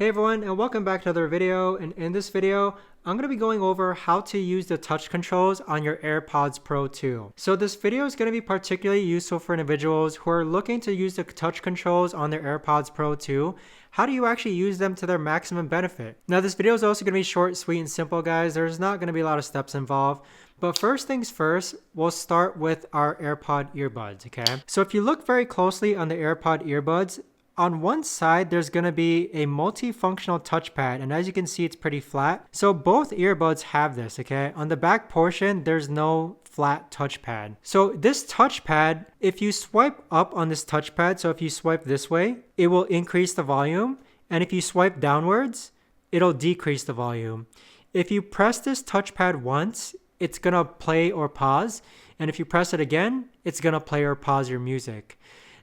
Hey everyone, and welcome back to another video. And in this video, I'm going to be going over how to use the touch controls on your AirPods Pro 2. So this video is going to be particularly useful for individuals who are looking to use the touch controls on their AirPods Pro 2. How do you actually use them to their maximum benefit? Now this video is also going to be short, sweet, and simple, guys. There's not going to be a lot of steps involved. But first things first, we'll start with our AirPod earbuds, okay? So if you look very closely on the AirPod earbuds, on one side, there's going to be a multifunctional touchpad, and as you can see, it's pretty flat. So both earbuds have this, okay? On the back portion, there's no flat touchpad. So this touchpad, if you swipe up on this touchpad, so if you swipe this way, it will increase the volume. And if you swipe downwards, it'll decrease the volume. If you press this touchpad once, it's going to play or pause. And if you press it again, it's going to play or pause your music.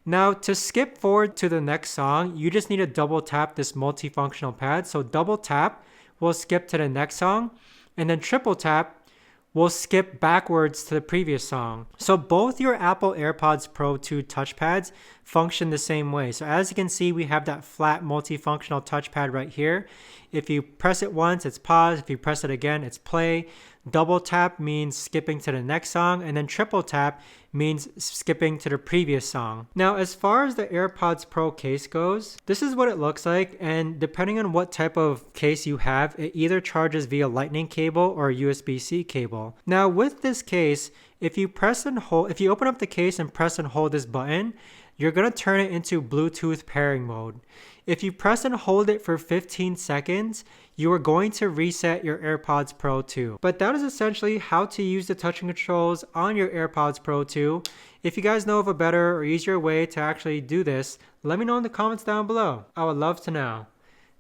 Now, to skip forward to the next song, you just need to double tap this multifunctional pad. So double tap will skip to the next song, and then triple tap will skip backwards to the previous song. So both your Apple AirPods Pro 2 touchpads function the same way. So as you can see, we have that flat multifunctional touchpad right here. If you press it once, it's pause. If you press it again, it's play. Double tap means skipping to the next song, and then triple tap means skipping to the previous song. Now, as far as the AirPods Pro case goes, this is what it looks like, and depending on what type of case you have, it either charges via Lightning cable or USB-C cable. Now, with this case, if you open up the case and press and hold this button, you're going to turn it into Bluetooth pairing mode. If you press and hold it for 15 seconds, you are going to reset your AirPods Pro 2. But that is essentially how to use the touch controls on your AirPods Pro 2. If you guys know of a better or easier way to actually do this, let me know in the comments down below. I would love to know.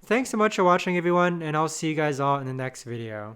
Thanks so much for watching, everyone, and I'll see you guys all in the next video.